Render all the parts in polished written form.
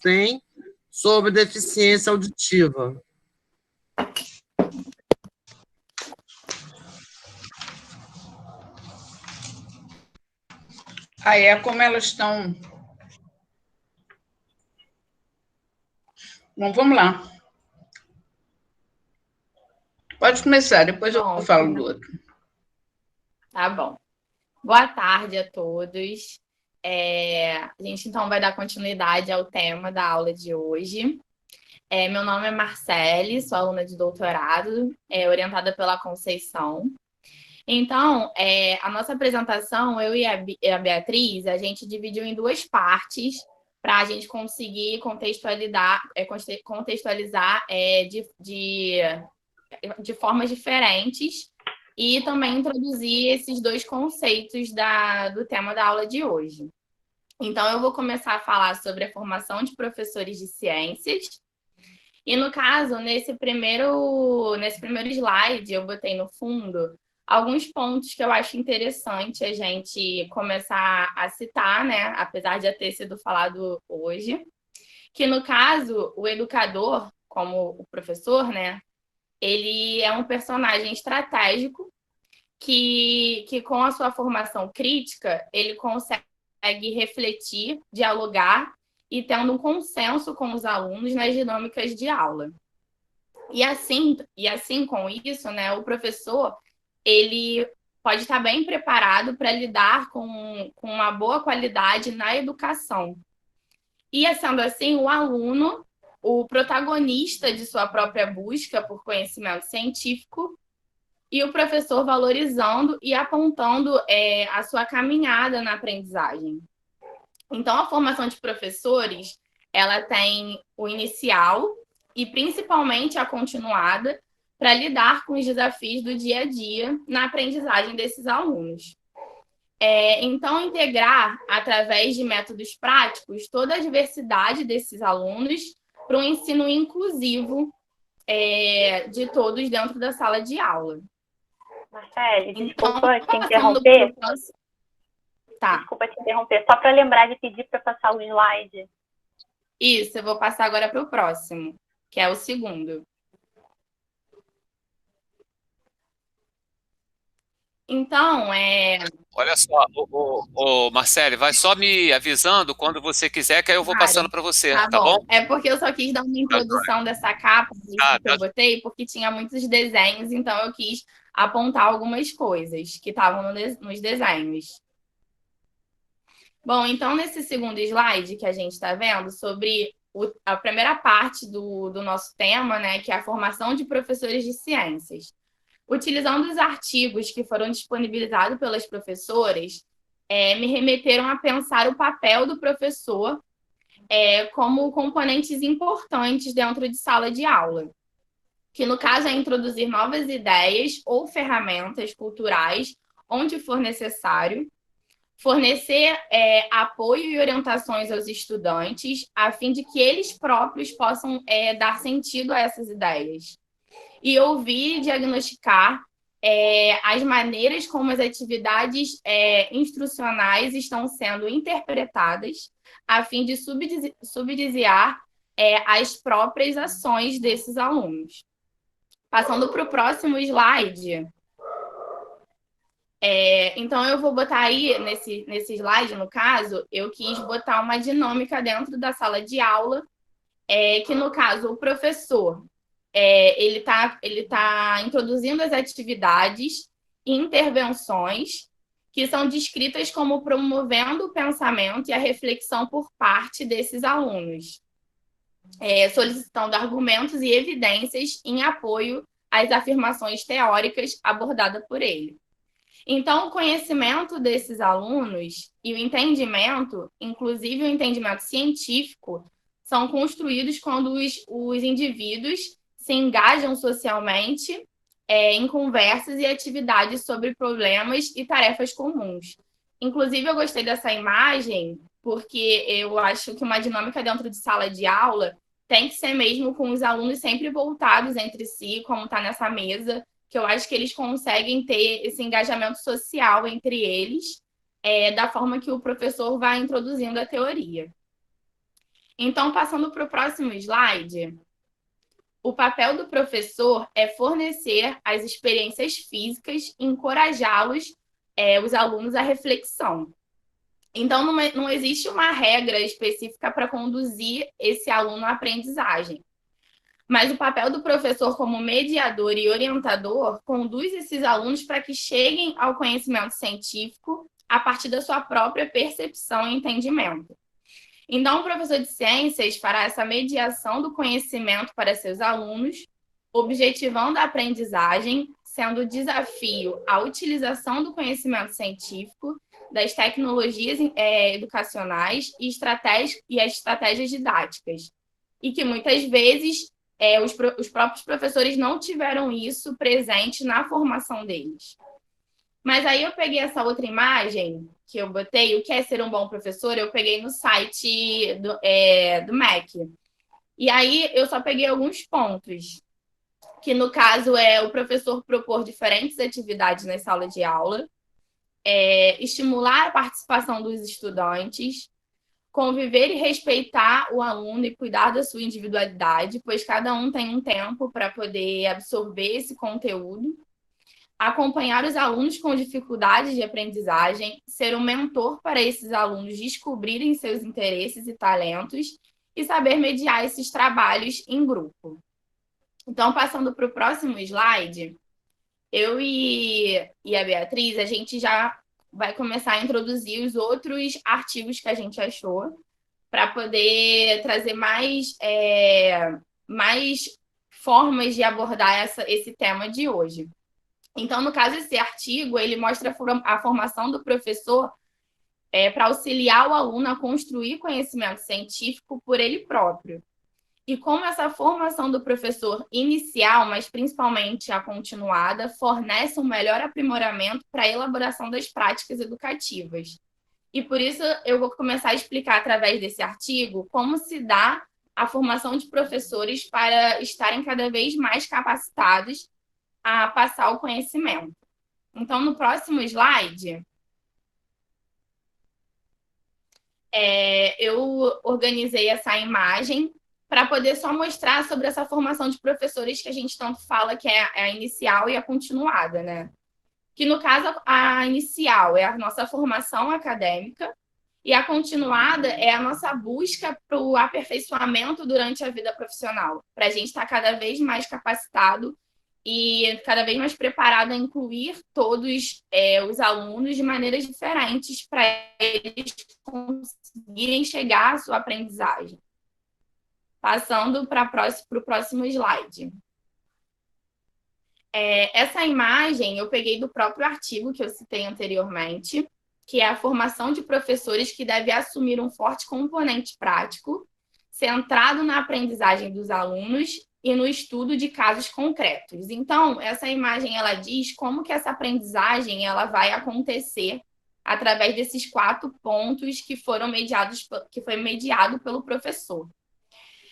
tem sobre deficiência auditiva? Aí é como elas estão. Bom, vamos lá. Pode começar, depois eu falo do outro. Tá bom. Boa tarde a todos. A gente, então, vai dar continuidade ao tema da aula de hoje. Meu nome é Marcele, sou aluna de doutorado, orientada pela Conceição. Então, a nossa apresentação, eu e a Beatriz, a gente dividiu em duas partes para a gente conseguir contextualizar de formas diferentes e também introduzir esses dois conceitos do tema da aula de hoje. Então, eu vou começar a falar sobre a formação de professores de ciências. E, no caso, nesse primeiro slide, eu botei no fundo alguns pontos que eu acho interessante a gente começar a citar, né? Apesar de já ter sido falado hoje. Que, no caso, o educador, como o professor, né? Ele é um personagem estratégico que com a sua formação crítica, ele consegue refletir, dialogar e tendo um consenso com os alunos nas dinâmicas de aula. E assim com isso, né, o professor ele pode estar bem preparado para lidar com uma boa qualidade na educação. E, sendo assim, o aluno, o protagonista de sua própria busca por conhecimento científico, e o professor valorizando e apontando a sua caminhada na aprendizagem. Então, a formação de professores, ela tem o inicial e principalmente a continuada para lidar com os desafios do dia a dia na aprendizagem desses alunos. Então, integrar, através de métodos práticos, toda a diversidade desses alunos para um ensino inclusivo de todos dentro da sala de aula. Marcele, desculpa te interromper. Tá. Desculpa te interromper, só para lembrar de pedir para passar o slide. Isso, eu vou passar agora para o próximo, que é o segundo. Então, Olha só, Marcele, vai só me avisando quando você quiser, que aí eu vou passando para você, tá bom? É porque eu só quis dar uma introdução dessa capa que eu botei, porque tinha muitos desenhos, então eu quis apontar algumas coisas que estavam nos desenhos. Bom, então, nesse segundo slide que a gente está vendo, sobre a primeira parte do nosso tema, né, que é a formação de professores de ciências. Utilizando os artigos que foram disponibilizados pelas professoras, me remeteram a pensar o papel do professor como componentes importantes dentro de sala de aula, que no caso é introduzir novas ideias ou ferramentas culturais onde for necessário, fornecer apoio e orientações aos estudantes, a fim de que eles próprios possam dar sentido a essas ideias. E ouvir e diagnosticar as maneiras como as atividades instrucionais estão sendo interpretadas, a fim de subsidiar as próprias ações desses alunos. Passando para o próximo slide. Então, eu vou botar aí, nesse slide, no caso, eu quis botar uma dinâmica dentro da sala de aula, que, no caso, o professor, ele tá introduzindo as atividades e intervenções que são descritas como promovendo o pensamento e a reflexão por parte desses alunos, solicitando argumentos e evidências em apoio às afirmações teóricas abordadas por ele. Então, o conhecimento desses alunos e o entendimento, inclusive o entendimento científico, são construídos quando os indivíduos se engajam socialmente em conversas e atividades sobre problemas e tarefas comuns. Inclusive, eu gostei dessa imagem porque eu acho que uma dinâmica dentro de sala de aula tem que ser mesmo com os alunos sempre voltados entre si, como está nessa mesa, que eu acho que eles conseguem ter esse engajamento social entre eles, da forma que o professor vai introduzindo a teoria. Então, passando para o próximo slide, o papel do professor é fornecer as experiências físicas e encorajá-los, os alunos, à reflexão. Então, não existe uma regra específica para conduzir esse aluno à aprendizagem. Mas o papel do professor como mediador e orientador conduz esses alunos para que cheguem ao conhecimento científico a partir da sua própria percepção e entendimento. Então, o professor de ciências fará essa mediação do conhecimento para seus alunos, objetivando a aprendizagem, sendo o desafio a utilização do conhecimento científico, das tecnologias educacionais e as estratégias didáticas. E que muitas vezes os próprios professores não tiveram isso presente na formação deles. Mas aí eu peguei essa outra imagem que eu botei, o que é ser um bom professor, eu peguei no site do MEC. E aí eu só peguei alguns pontos, que no caso é o professor propor diferentes atividades na sala de aula, estimular a participação dos estudantes, conviver e respeitar o aluno e cuidar da sua individualidade, pois cada um tem um tempo para poder absorver esse conteúdo, acompanhar os alunos com dificuldades de aprendizagem, ser um mentor para esses alunos descobrirem seus interesses e talentos e saber mediar esses trabalhos em grupo. Então, passando para o próximo slide, eu e a Beatriz, a gente já vai começar a introduzir os outros artigos que a gente achou para poder trazer mais formas de abordar esse tema de hoje. Então, no caso, esse artigo, ele mostra a formação do professor para auxiliar o aluno a construir conhecimento científico por ele próprio. E como essa formação do professor inicial, mas principalmente a continuada, fornece um melhor aprimoramento para a elaboração das práticas educativas. E por isso eu vou começar a explicar através desse artigo como se dá a formação de professores para estarem cada vez mais capacitados a passar o conhecimento. Então, no próximo slide, eu organizei essa imagem para poder só mostrar sobre essa formação de professores que a gente tanto fala que é a inicial e a continuada, né? Que, no caso, a inicial é a nossa formação acadêmica e a continuada é a nossa busca para o aperfeiçoamento durante a vida profissional, para a gente estar cada vez mais capacitado e cada vez mais preparado a incluir todos os alunos de maneiras diferentes para eles conseguirem chegar à sua aprendizagem. Passando para o próximo slide. Essa imagem eu peguei do próprio artigo que eu citei anteriormente, que é a formação de professores que deve assumir um forte componente prático, centrado na aprendizagem dos alunos e no estudo de casos concretos. Então, essa imagem ela diz como que essa aprendizagem ela vai acontecer através desses 4 pontos que foi mediado pelo professor.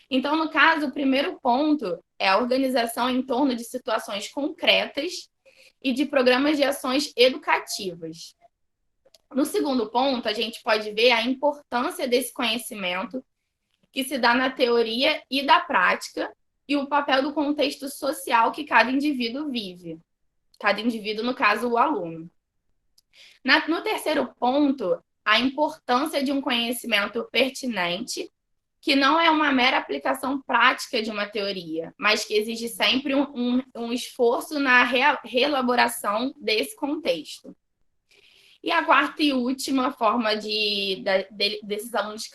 Então, no caso, o primeiro ponto é a organização em torno de situações concretas e de programas de ações educativas. No segundo ponto, a gente pode ver a importância desse conhecimento que se dá na teoria e da prática e o papel do contexto social que cada indivíduo vive. Cada indivíduo, no caso, o aluno. No terceiro ponto, a importância de um conhecimento pertinente que não é uma mera aplicação prática de uma teoria, mas que exige sempre um esforço na reelaboração desse contexto. E a quarta e última forma desses alunos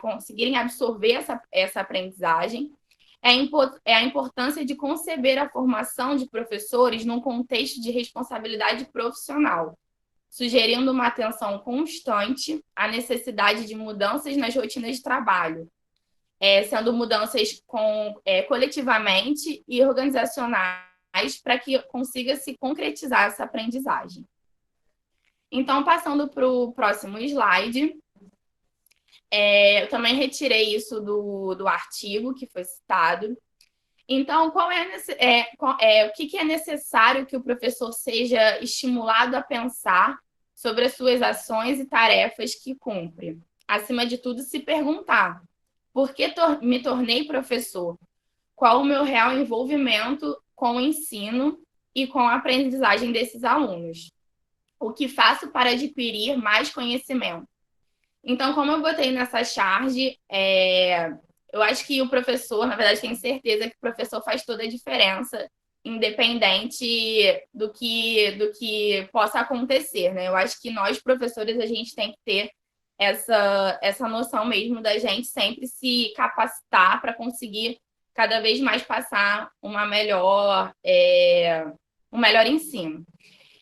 conseguirem absorver essa aprendizagem é a importância de conceber a formação de professores num contexto de responsabilidade profissional, sugerindo uma atenção constante à necessidade de mudanças nas rotinas de trabalho, sendo mudanças coletivamente e organizacionais para que consiga se concretizar essa aprendizagem. Então, passando para o próximo slide, eu também retirei isso do artigo que foi citado. Então, o que é necessário que o professor seja estimulado a pensar sobre as suas ações e tarefas que cumpre? Acima de tudo, se perguntar Por que me tornei professor? Qual o meu real envolvimento com o ensino e com a aprendizagem desses alunos? O que faço para adquirir mais conhecimento? Então, como eu botei nessa charge, eu acho que o professor, na verdade, tenho certeza que o professor faz toda a diferença, independente do que possa acontecer, né? Eu acho que nós, professores, a gente tem que ter essa noção mesmo da gente sempre se capacitar para conseguir cada vez mais passar um melhor ensino.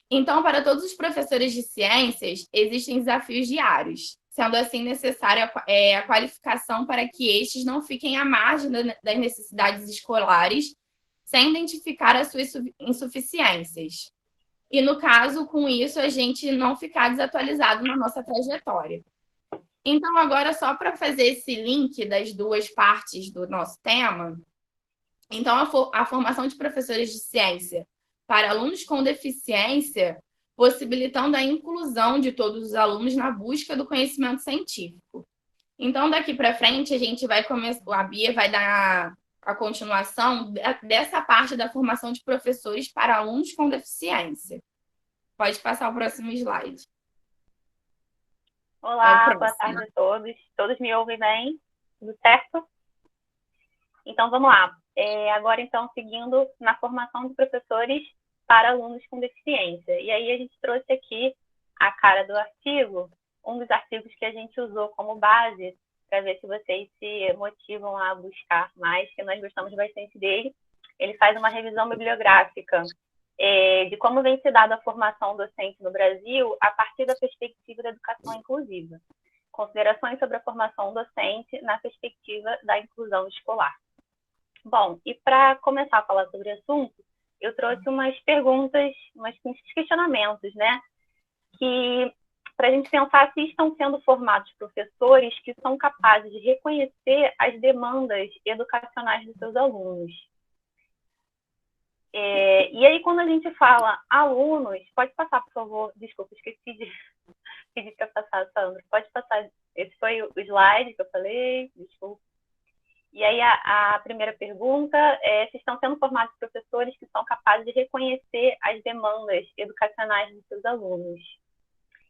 Então, para todos os professores de ciências, existem desafios diários, sendo assim necessária a qualificação para que estes não fiquem à margem das necessidades escolares, sem identificar as suas insuficiências. E, no caso, com isso, a gente não ficar desatualizado na nossa trajetória. Então, agora, só para fazer esse link das duas partes do nosso tema, então, a formação de professores de ciência para alunos com deficiência, possibilitando a inclusão de todos os alunos na busca do conhecimento científico. Então, daqui para frente, a gente vai começar, a Bia vai dar a continuação dessa parte da formação de professores para alunos com deficiência. Pode passar o próximo slide. Olá, boa tarde a todos. Todos me ouvem bem? Tudo certo? Então, vamos lá. Agora, então, seguindo na formação de professores para alunos com deficiência. E aí a gente trouxe aqui a cara do artigo, um dos artigos que a gente usou como base, para ver se vocês se motivam a buscar mais, que nós gostamos bastante dele. Ele faz uma revisão bibliográfica de como vem se dada a formação docente no Brasil a partir da perspectiva da educação inclusiva. Considerações sobre a formação docente na perspectiva da inclusão escolar. Bom, e para começar a falar sobre o assunto, eu trouxe umas perguntas, uns questionamentos, né? Que, para a gente pensar se estão sendo formados professores que são capazes de reconhecer as demandas educacionais dos seus alunos. E aí, quando a gente fala alunos, pode passar, por favor, desculpa, esqueci de pedir para passar, Sandro, pode passar, esse foi o slide que eu falei, desculpa. E aí, a primeira pergunta é se estão sendo formados professores que são capazes de reconhecer as demandas educacionais dos seus alunos.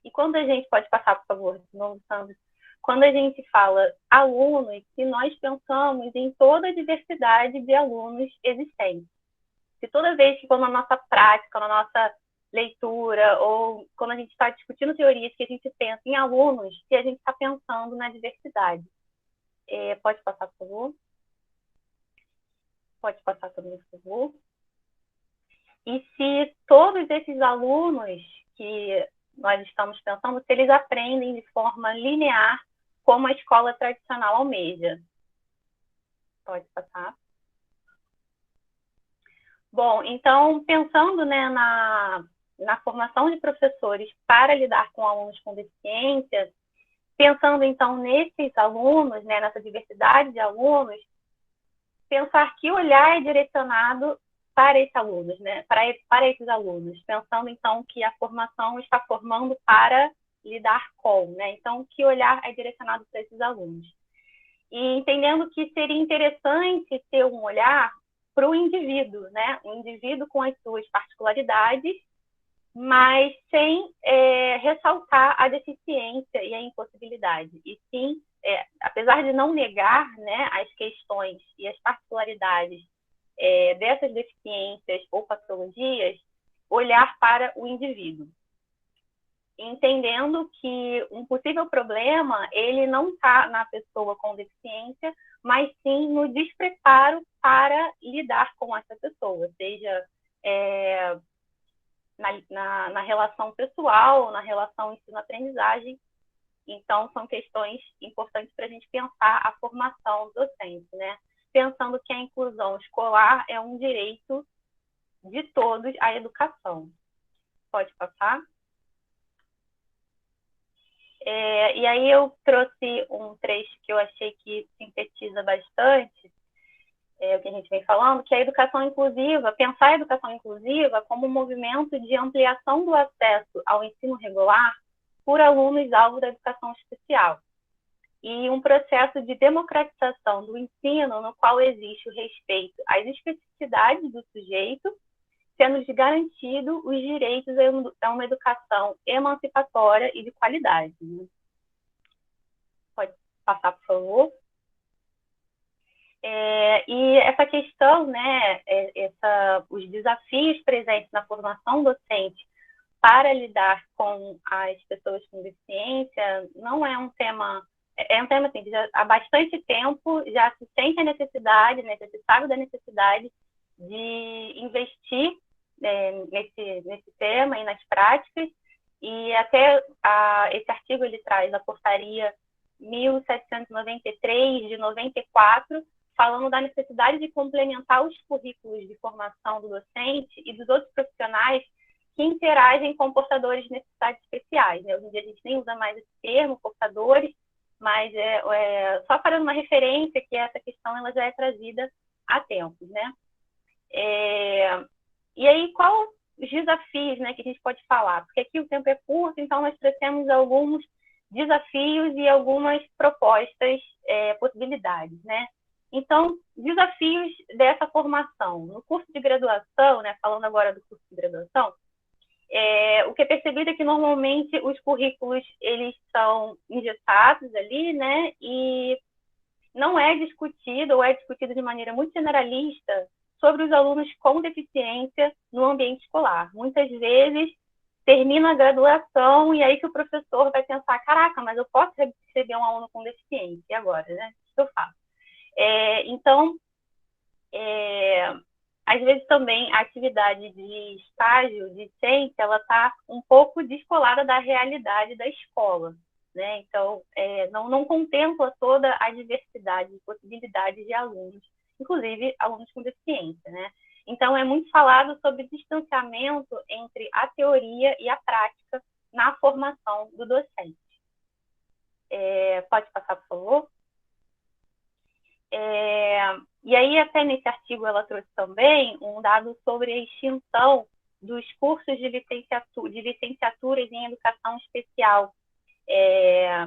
E quando a gente, pode passar, por favor, de novo, Sandro, quando a gente fala alunos, que nós pensamos em toda a diversidade de alunos existentes. Se toda vez que, na nossa prática, na nossa leitura, ou quando a gente está discutindo teorias, que a gente pensa em alunos, que a gente está pensando na diversidade. Pode passar, por favor? Pode passar também, por favor? E se todos esses alunos que nós estamos pensando, se eles aprendem de forma linear, como a escola tradicional almeja. Pode passar. Bom, então, pensando, né, na formação de professores para lidar com alunos com deficiência, pensando, então, nesses alunos, né, nessa diversidade de alunos, pensar que olhar é direcionado para esses alunos, né, para esses alunos, pensando, então, que a formação está formando para lidar com, né, então, que olhar é direcionado para esses alunos. E entendendo que seria interessante ter um olhar para o indivíduo, né, um indivíduo com as suas particularidades, mas sem ressaltar a deficiência e a impossibilidade. E sim, apesar de não negar, né, as questões e as particularidades dessas deficiências ou patologias, olhar para o indivíduo. Entendendo que um possível problema, ele não está na pessoa com deficiência, mas sim no despreparo para lidar com essa pessoa, seja na relação pessoal, na relação ensino-aprendizagem. Então, são questões importantes para a gente pensar a formação docente, né? Pensando que a inclusão escolar é um direito de todos à educação. Pode passar? E aí eu trouxe um trecho que eu achei que sintetiza bastante o que a gente vem falando, que é a educação inclusiva, pensar a educação inclusiva como um movimento de ampliação do acesso ao ensino regular por alunos alvo da educação especial. e um processo de democratização do ensino no qual existe o respeito às especificidades do sujeito, sendo garantido os direitos a uma educação emancipatória e de qualidade. Pode passar, por favor. E essa questão, né, os desafios presentes na formação docente para lidar com as pessoas com deficiência não é um tema, assim, já, há bastante tempo já se sente a necessidade, né, já se sabe da necessidade de investir nesse tema e nas práticas, e até esse artigo ele traz a portaria 1793 de 94, falando da necessidade de complementar os currículos de formação do docente e dos outros profissionais que interagem com portadores de necessidades especiais, né? Hoje em dia a gente nem usa mais esse termo, portadores, mas só para uma referência que essa questão ela já é trazida há tempos, né? E aí, qual os desafios, né, que a gente pode falar? Porque aqui o tempo é curto, então nós trouxemos alguns desafios e algumas propostas, possibilidades, né? Então, desafios dessa formação. No curso de graduação, né, falando agora do curso de graduação, o que é percebido é que normalmente os currículos eles são engessados ali, né, e não é discutido ou é discutido de maneira muito generalista sobre os alunos com deficiência no ambiente escolar. Muitas vezes termina a graduação e aí que o professor vai pensar, caraca, mas eu posso receber um aluno com deficiência, e agora, né? O que eu faço? Então, às vezes também a atividade de estágio, de ciência, ela está um pouco descolada da realidade da escola, né? Então, não contempla toda a diversidade de possibilidades de alunos, inclusive alunos com deficiência, né? Então, é muito falado sobre distanciamento entre a teoria e a prática na formação do docente. Pode passar, por favor? E aí, até nesse artigo, ela trouxe também um dado sobre a extinção dos cursos de licenciaturas em educação especial,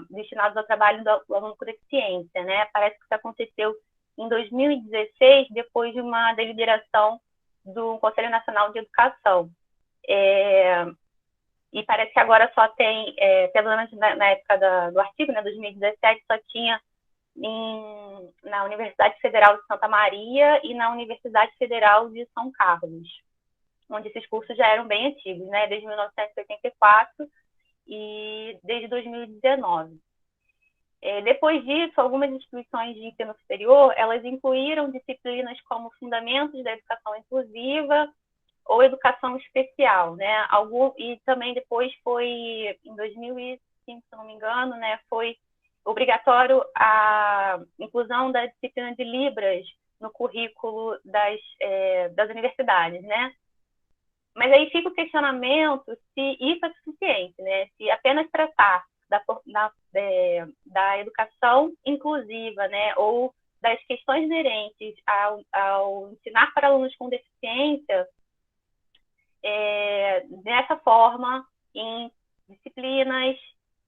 destinados ao trabalho do aluno com deficiência, né? Parece que isso aconteceu em 2016, depois de uma deliberação do Conselho Nacional de Educação. E parece que agora só tem, pelo menos na época do artigo, né, 2017, só tinha na Universidade Federal de Santa Maria e na Universidade Federal de São Carlos, onde esses cursos já eram bem antigos, né, desde 1984 e desde 2019. Depois disso, algumas instituições de ensino superior, elas incluíram disciplinas como Fundamentos da Educação Inclusiva ou Educação Especial, né? E também depois foi, em 2005, se não me engano, né, foi obrigatório a inclusão da disciplina de Libras no currículo das universidades, né? Mas aí fica o questionamento se isso é suficiente, né? Se apenas tratar da educação inclusiva, né, ou das questões inerentes ao ensinar para alunos com deficiência dessa forma, em disciplinas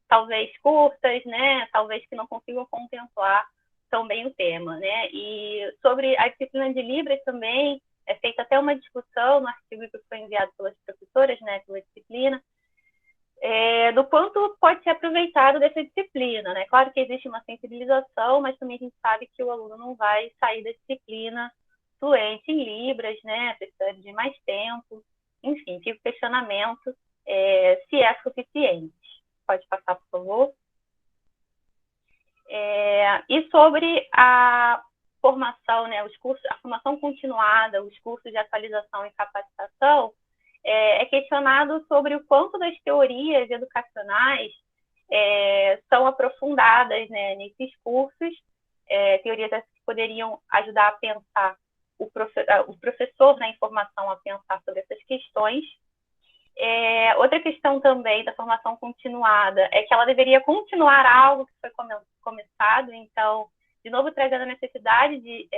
talvez curtas, né, talvez que não consigam contemplar tão bem o tema, né? E sobre a disciplina de Libras também é feita até uma discussão no artigo que foi enviado pelas professoras, né, pela disciplina, do quanto pode ser aproveitado dessa disciplina, né? Claro que existe uma sensibilização, mas também a gente sabe que o aluno não vai sair da disciplina fluente em Libras, né? Precisando de mais tempo. Enfim, fica o questionamento se é suficiente. Pode passar, por favor. E sobre a formação, né? A formação continuada, os cursos de atualização e capacitação, é questionado sobre o quanto das teorias educacionais são aprofundadas, né, nesses cursos, teorias que poderiam ajudar a pensar o professor na informação a pensar sobre essas questões. Outra questão também da formação continuada é que ela deveria continuar algo que foi começado, então, de novo, trazendo a necessidade de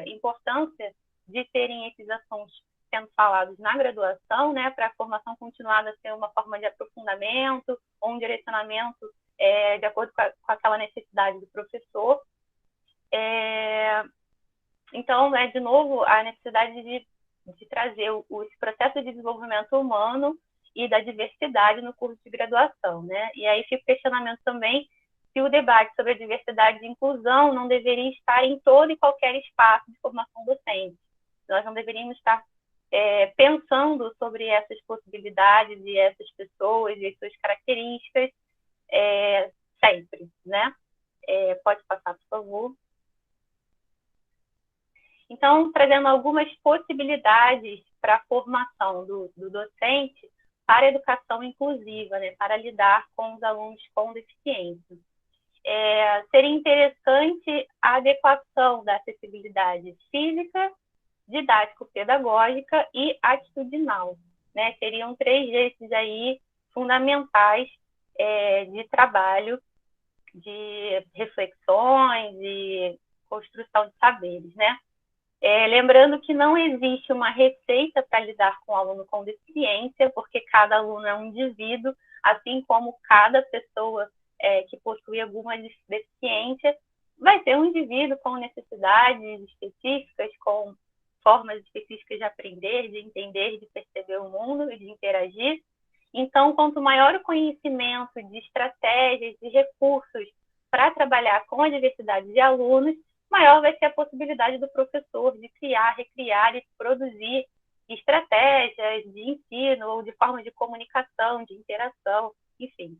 importância de terem esses assuntos sendo falados na graduação, né, para a formação continuada ser uma forma de aprofundamento ou um direcionamento de acordo com aquela necessidade do professor. Então, de novo, a necessidade de trazer esse processo de desenvolvimento humano e da diversidade no curso de graduação, né? E aí fica o questionamento também se o debate sobre a diversidade e inclusão não deveria estar em todo e qualquer espaço de formação docente. Nós não deveríamos estar pensando sobre essas possibilidades e essas pessoas e as suas características sempre, né? Pode passar, por favor. Então, trazendo algumas possibilidades para a formação do docente para a educação inclusiva, né, para lidar com os alunos com deficiência. Seria interessante a adequação da acessibilidade física, didático-pedagógica e atitudinal, né? Seriam 3 eixos aí fundamentais de trabalho, de reflexões e construção de saberes, né? Lembrando que não existe uma receita para lidar com o aluno com deficiência, porque cada aluno é um indivíduo, assim como cada pessoa que possui alguma deficiência vai ser um indivíduo com necessidades específicas, com formas específicas de aprender, de entender, de perceber o mundo e de interagir. Então, quanto maior o conhecimento de estratégias, de recursos para trabalhar com a diversidade de alunos, maior vai ser a possibilidade do professor de criar, recriar e produzir estratégias de ensino ou de formas de comunicação, de interação, enfim.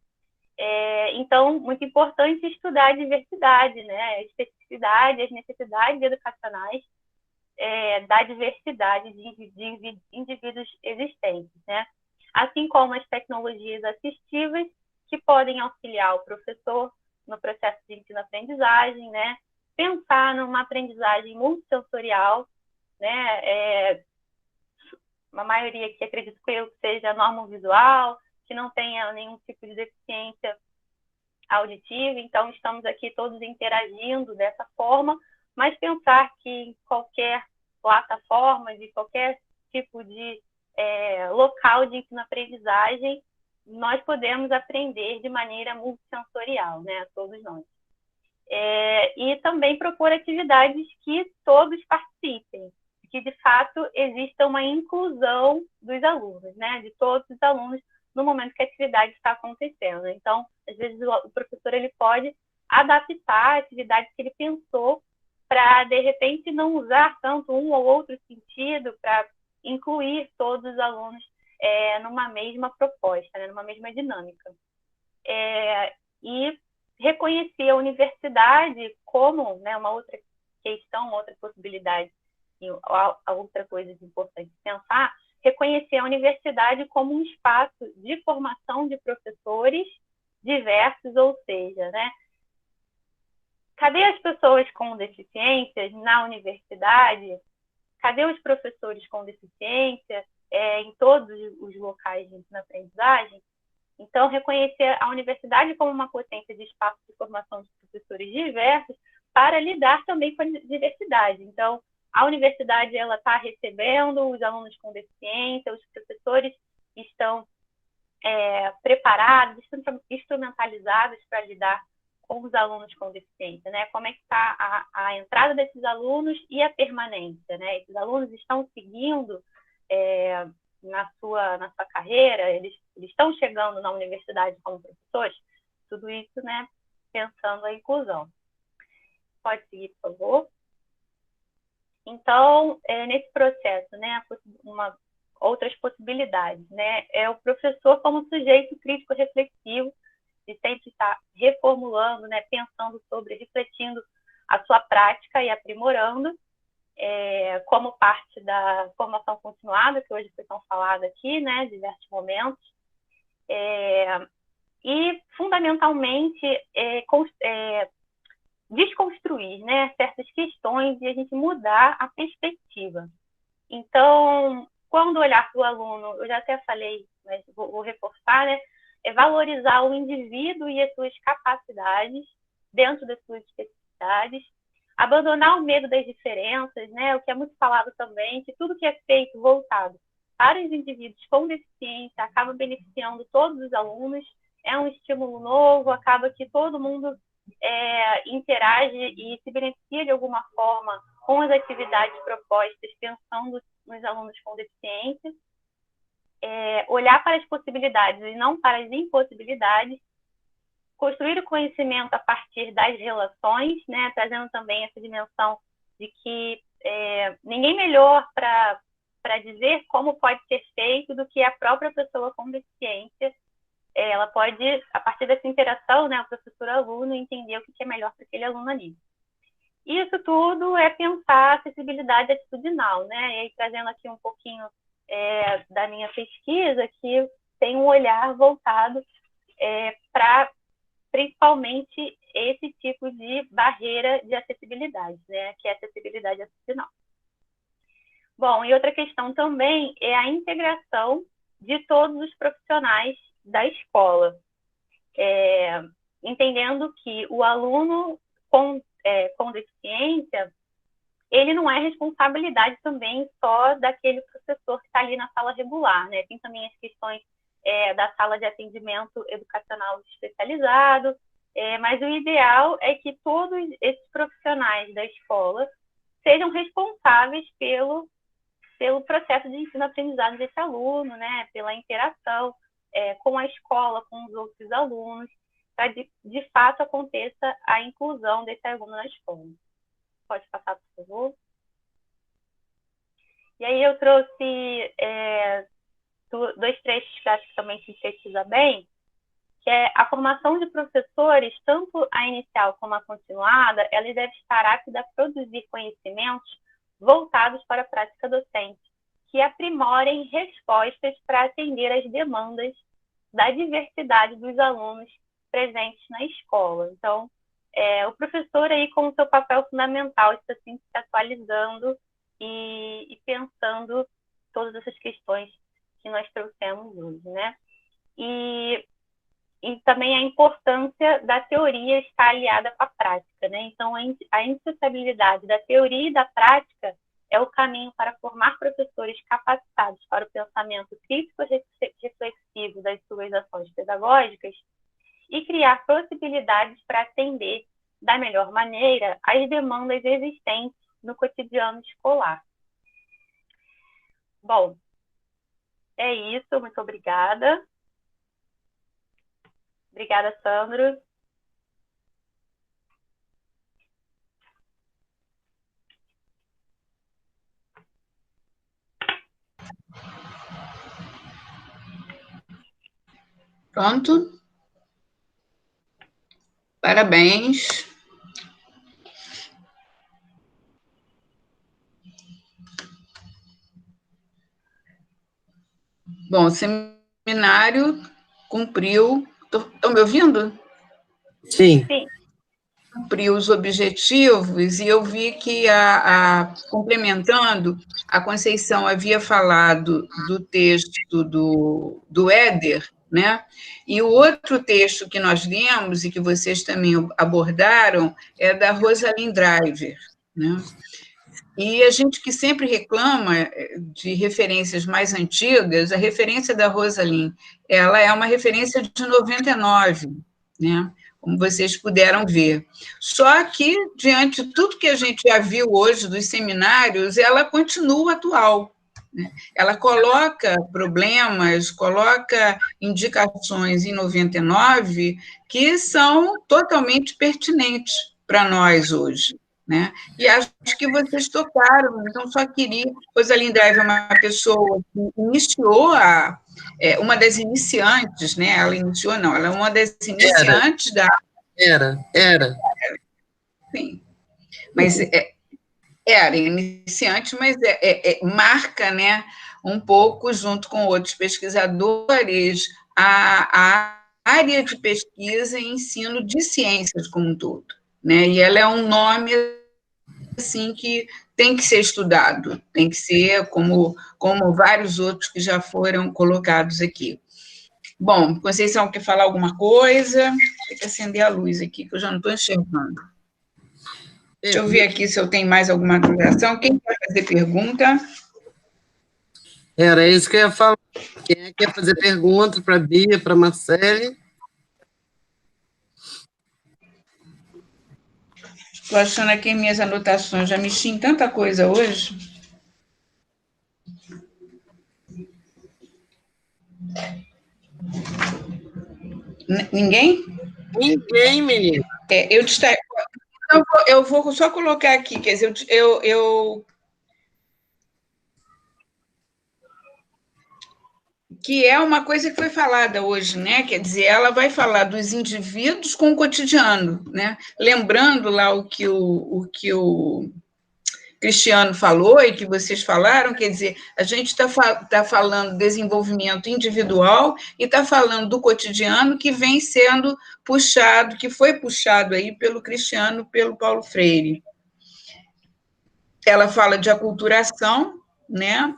Então, muito importante estudar a diversidade, né? A especificidade, as necessidades educacionais da diversidade de indivíduos existentes, né? Assim como as tecnologias assistivas que podem auxiliar o professor no processo de ensino-aprendizagem, né? Pensar numa aprendizagem multissensorial, né? Uma maioria que acredito que eu seja normovisual, que não tenha nenhum tipo de deficiência auditiva, então estamos aqui todos interagindo dessa forma, mas pensar que em qualquer plataforma, de qualquer tipo de local de ensino-aprendizagem, nós podemos aprender de maneira multissensorial, né? Todos nós. E também propor atividades que todos participem, que de fato exista uma inclusão dos alunos, né? De todos os alunos no momento que a atividade está acontecendo. Então, às vezes o professor ele pode adaptar a atividade que ele pensou para, de repente, não usar tanto um ou outro sentido, para incluir todos os alunos numa mesma proposta, né? Numa mesma dinâmica. E reconhecer a universidade como, né, uma outra questão, uma outra possibilidade, e a outra coisa importante pensar, reconhecer a universidade como um espaço de formação de professores diversos, ou seja, né, cadê as pessoas com deficiências na universidade? Cadê os professores com deficiência em todos os locais de ensino-aprendizagem? Então, reconhecer a universidade como uma potência de espaço de formação de professores diversos para lidar também com a diversidade. Então, a universidade ela está recebendo os alunos com deficiência, os professores estão preparados, instrumentalizados para lidar com os alunos com deficiência, né? Como é que está a entrada desses alunos e a permanência, né? Esses alunos estão seguindo na sua carreira, eles estão chegando na universidade como professores, tudo isso, né, pensando a inclusão. Pode seguir, por favor. Então, nesse processo, né, outras possibilidades, né, o professor como sujeito crítico reflexivo, de sempre estar reformulando, né, pensando sobre, refletindo a sua prática e aprimorando, como parte da formação continuada, que hoje foi tão falada aqui, né, diversos momentos, e, fundamentalmente, desconstruir, né, certas questões e a gente mudar a perspectiva. Então, quando olhar para o aluno, eu já até falei, mas vou reforçar, né, valorizar o indivíduo e as suas capacidades dentro das suas especificidades, abandonar o medo das diferenças, né, o que é muito falado também, que tudo que é feito voltado para os indivíduos com deficiência acaba beneficiando todos os alunos, é um estímulo novo, acaba que todo mundo interage e se beneficia de alguma forma com as atividades propostas, pensando nos alunos com deficiência. Olhar para as possibilidades e não para as impossibilidades, construir o conhecimento a partir das relações, né, trazendo também essa dimensão de que ninguém melhor para dizer como pode ser feito do que a própria pessoa com deficiência. Ela pode, a partir dessa interação, né, o professor-aluno, entender o que é melhor para aquele aluno ali. Isso tudo é pensar acessibilidade atitudinal, né? E aí, trazendo aqui um pouquinho da minha pesquisa, que tem um olhar voltado para, principalmente, esse tipo de barreira de acessibilidade, né? Que é a acessibilidade atitudinal. Bom, e outra questão também é a integração de todos os profissionais da escola, entendendo que o aluno com deficiência, ele não é responsabilidade também só daquele professor que está ali na sala regular, né? Tem também as questões da sala de atendimento educacional especializado, mas o ideal é que todos esses profissionais da escola sejam responsáveis pelo processo de ensino-aprendizado desse aluno, né? Pela interação com a escola, com os outros alunos, para de fato aconteça a inclusão desse aluno na escola. Pode passar, por favor. E aí eu trouxe 2 trechos que acho que também sintetiza bem, que é a formação de professores, tanto a inicial como a continuada, ela deve estar apta a produzir conhecimentos voltados para a prática docente, que aprimorem respostas para atender às demandas da diversidade dos alunos presentes na escola. Então, o professor aí com o seu papel fundamental está assim, se atualizando e pensando todas essas questões que nós trouxemos hoje, né? E também a importância da teoria estar aliada com a prática, né? Então, a inseparabilidade da teoria e da prática é o caminho para formar professores capacitados para o pensamento crítico-reflexivo das suas ações pedagógicas e criar possibilidades para atender da melhor maneira as demandas existentes no cotidiano escolar. Bom, é isso. Muito obrigada. Obrigada, Sandro. Pronto? Parabéns. Bom, o seminário cumpriu... Estão me ouvindo? Sim. Sim. Cumpriu os objetivos, e eu vi que, complementando, a Conceição havia falado do texto do Éder, né? E o outro texto que nós lemos e que vocês também abordaram é da Rosalind Driver, né? E a gente que sempre reclama de referências mais antigas, a referência da Rosalind, ela é uma referência de 99, né? Como vocês puderam ver. Só que, diante de tudo que a gente já viu hoje dos seminários, ela continua atual, né? Ela coloca problemas, coloca indicações em 99 que são totalmente pertinentes para nós hoje, né? E acho que vocês tocaram, então só queria... Rosalind Driver é uma pessoa que iniciou uma das iniciantes, né? Ela iniciou, não, ela é uma das iniciantes Era. Sim, mas era iniciante, mas marca, né, um pouco, junto com outros pesquisadores, a área de pesquisa e ensino de ciências como um todo, né? E ela é um nome assim que tem que ser estudado, tem que ser como vários outros que já foram colocados aqui. Bom, Conceição, quer falar alguma coisa? Tem que acender a luz aqui, que eu já não estou enxergando. Deixa eu ver aqui se eu tenho mais alguma atualização. Quem quer fazer pergunta? Era isso que eu ia falar. Quem quer fazer pergunta para a Bia, para a Marcele? Estou achando aqui minhas anotações, já mexi em tanta coisa hoje. Ninguém? Ninguém, menino. Eu vou só colocar aqui, quer dizer, que é uma coisa que foi falada hoje, né? Quer dizer, ela vai falar dos indivíduos com o cotidiano, né? Lembrando lá o que o Cristiano falou e que vocês falaram, quer dizer, a gente está falando desenvolvimento individual e está falando do cotidiano que vem sendo puxado, que foi puxado aí pelo Cristiano, pelo Paulo Freire. Ela fala de aculturação, né?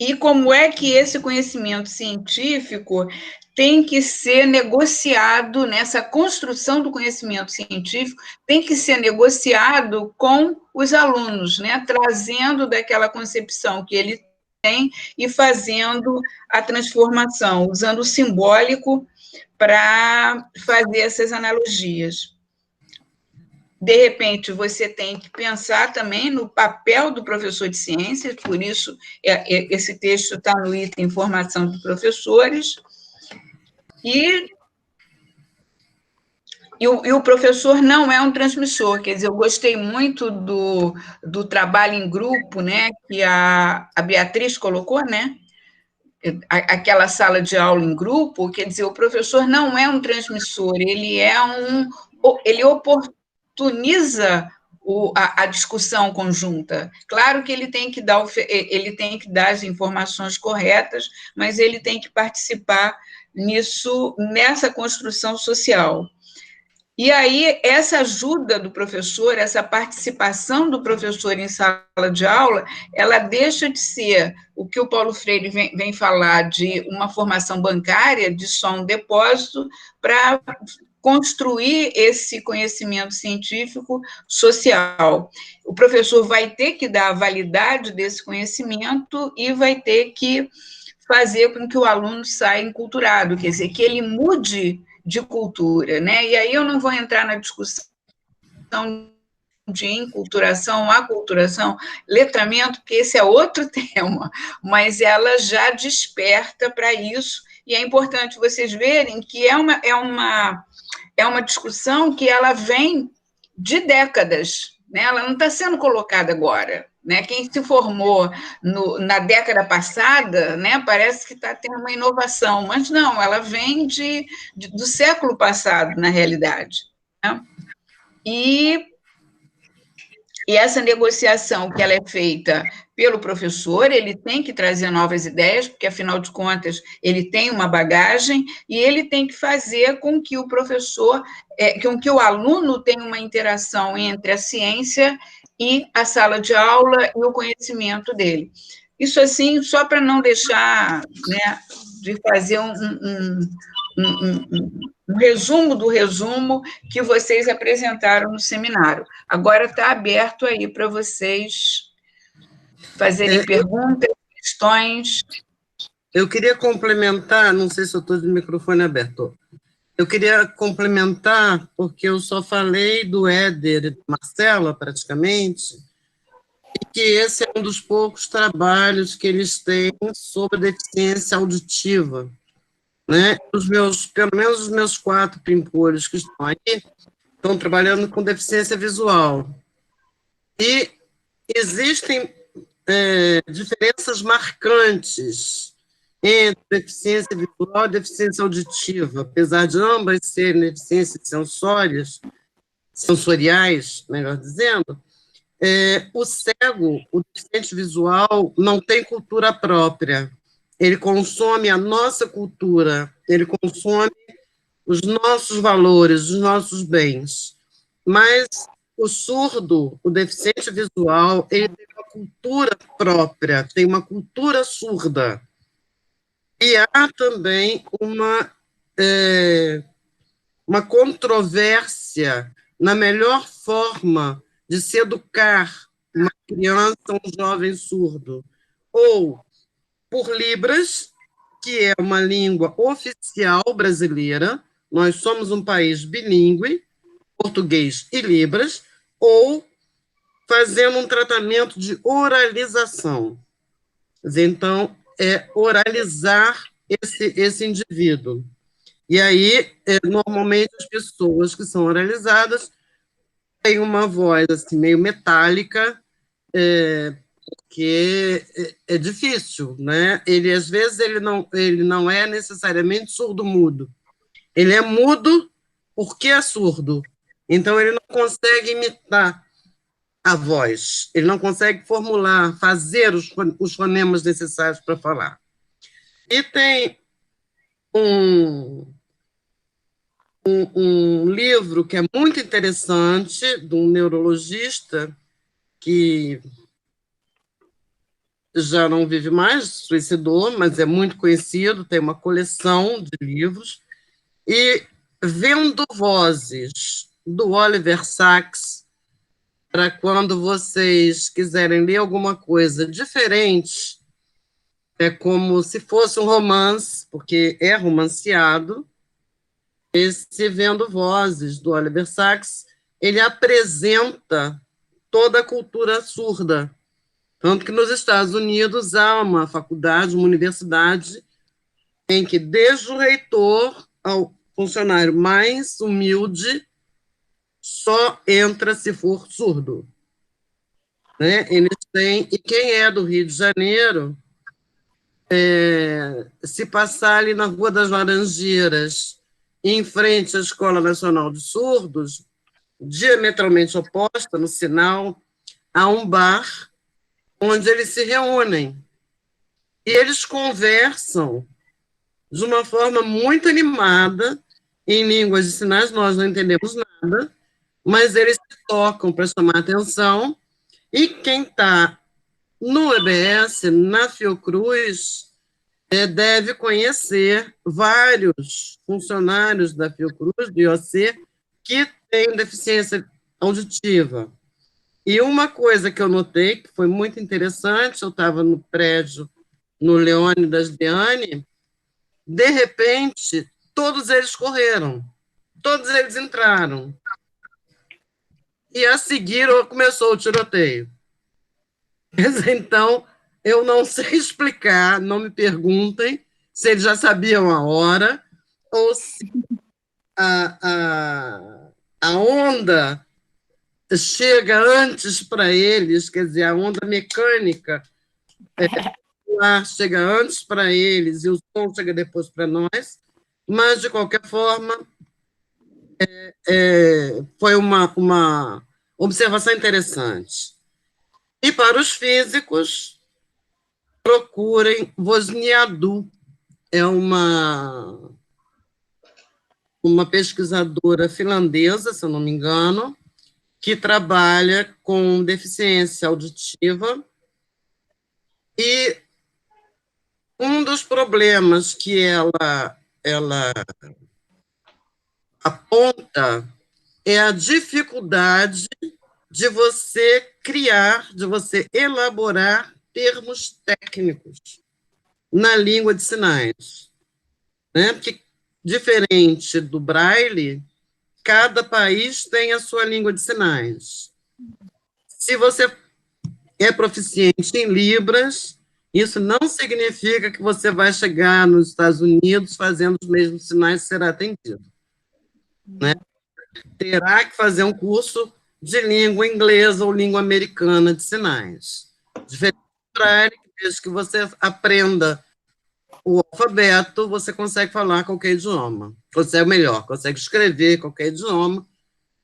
E como é que esse conhecimento científico tem que ser negociado, nessa construção do conhecimento científico, tem que ser negociado com os alunos, né? Trazendo daquela concepção que ele tem e fazendo a transformação, usando o simbólico para fazer essas analogias. De repente, você tem que pensar também no papel do professor de ciências, por isso esse texto está no item Formação de Professores, e o professor não é um transmissor, quer dizer, eu gostei muito do trabalho em grupo, né, que a Beatriz colocou, né, aquela sala de aula em grupo, quer dizer, o professor não é um transmissor, ele oportuniza a discussão conjunta. Claro que ele tem que dar as informações corretas, mas ele tem que participar nessa construção social. E aí, essa ajuda do professor, essa participação do professor em sala de aula, ela deixa de ser o que o Paulo Freire vem falar de uma formação bancária, de só um depósito, para construir esse conhecimento científico social. O professor vai ter que dar a validade desse conhecimento e vai ter que fazer com que o aluno saia enculturado, quer dizer, que ele mude de cultura, né? E aí eu não vou entrar na discussão de enculturação, aculturação, letramento, porque esse é outro tema, mas ela já desperta para isso, e é importante vocês verem que é uma discussão que ela vem de décadas, né? Ela não está sendo colocada agora. Né? Quem se formou na década passada, né, parece que está tendo uma inovação, mas não, ela vem do século passado, na realidade. Né? E essa negociação que ela é feita pelo professor, ele tem que trazer novas ideias, porque, afinal de contas, ele tem uma bagagem, e ele tem que fazer com que o professor, com que o aluno tenha uma interação entre a ciência e a sala de aula e o conhecimento dele. Isso, assim, só para não deixar, né, de fazer um resumo do resumo que vocês apresentaram no seminário. Agora está aberto aí para vocês fazerem perguntas, questões. Eu queria complementar, não sei se eu estou de microfone aberto. Eu queria complementar, porque eu só falei do Éder e do Marcela, praticamente, e que esse é um dos poucos trabalhos que eles têm sobre deficiência auditiva. Né? Pelo menos os meus 4 pimpolhos que estão aqui estão trabalhando com deficiência visual. E existem diferenças marcantes entre deficiência visual e deficiência auditiva, apesar de ambas serem deficiências sensoriais, melhor dizendo, o cego, o deficiente visual, não tem cultura própria. Ele consome a nossa cultura, ele consome os nossos valores, os nossos bens. Mas o surdo, o deficiente visual, ele tem uma cultura própria, tem uma cultura surda. E há também uma controvérsia na melhor forma de se educar uma criança, um jovem surdo, ou por Libras, que é uma língua oficial brasileira. Nós somos um país bilíngue, português e Libras, ou fazendo um tratamento de oralização. Quer dizer, então, é oralizar esse indivíduo. E aí, normalmente, as pessoas que são oralizadas têm uma voz assim, meio metálica, que é difícil, né? Ele, às vezes, ele não é necessariamente surdo-mudo. Ele é mudo porque é surdo. Então, ele não consegue imitar a voz, ele não consegue formular, fazer os fonemas necessários para falar. E tem um livro que é muito interessante, de um neurologista que já não vive mais, suicidou, mas é muito conhecido, tem uma coleção de livros, e Vendo Vozes, do Oliver Sacks, para quando vocês quiserem ler alguma coisa diferente, é como se fosse um romance, porque é romanceado. Esse Vendo Vozes, do Oliver Sacks, ele apresenta toda a cultura surda. Tanto que nos Estados Unidos há uma faculdade, uma universidade, em que desde o reitor ao funcionário mais humilde, só entra se for surdo. Né? Eles têm, e quem é do Rio de Janeiro, se passar ali na Rua das Laranjeiras, em frente à Escola Nacional de Surdos, diametralmente oposta, no sinal, há um bar onde eles se reúnem. E eles conversam de uma forma muito animada, em línguas de sinais, nós não entendemos nada, mas eles se tocam para chamar atenção, e quem está no EBS, na Fiocruz, deve conhecer vários funcionários da Fiocruz, do IOC, que têm deficiência auditiva. E uma coisa que eu notei, que foi muito interessante, eu estava no prédio, no Leônidas Deane, de repente, todos eles correram, todos eles entraram. E a seguir começou o tiroteio. Então, eu não sei explicar, não me perguntem se eles já sabiam a hora, ou se a onda chega antes para eles, quer dizer, a onda mecânica chega antes para eles e o som chega depois para nós, mas, de qualquer forma, foi uma observação interessante. E para os físicos, procurem Wozniacki, é uma pesquisadora finlandesa, se eu não me engano, que trabalha com deficiência auditiva, e um dos problemas que ela aponta é a dificuldade de você criar, de você elaborar termos técnicos na língua de sinais. Né? Porque, diferente do Braille, cada país tem a sua língua de sinais. Se você é proficiente em Libras, isso não significa que você vai chegar nos Estados Unidos fazendo os mesmos sinais e será atendido. Né? Terá que fazer um curso de língua inglesa ou língua americana de sinais. Diferente do Braille, desde que você aprenda o alfabeto, você consegue falar qualquer idioma. Consegue melhor, consegue escrever qualquer idioma,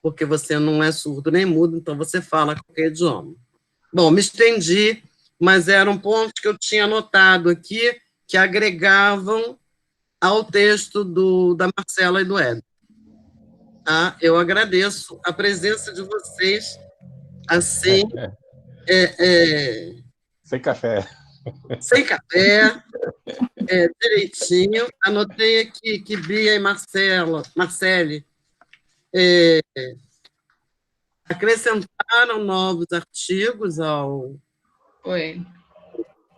porque você não é surdo nem mudo, então você fala qualquer idioma. Bom, me estendi, mas eram pontos que eu tinha anotado aqui, que agregavam ao texto da Marcela e do Éder. Tá? Eu agradeço a presença de vocês, assim, sem café. Sem café, direitinho. Anotei aqui que Bia e Marcele acrescentaram novos artigos ao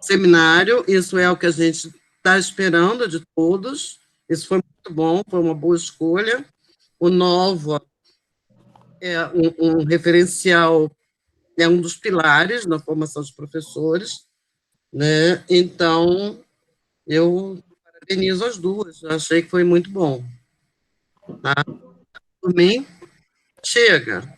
seminário, isso é o que a gente está esperando de todos, isso foi muito bom, foi uma boa escolha. O Nova é um referencial, é um dos pilares na formação de professores, né? Então, eu parabenizo as duas, eu achei que foi muito bom. Tá? Por mim, chega.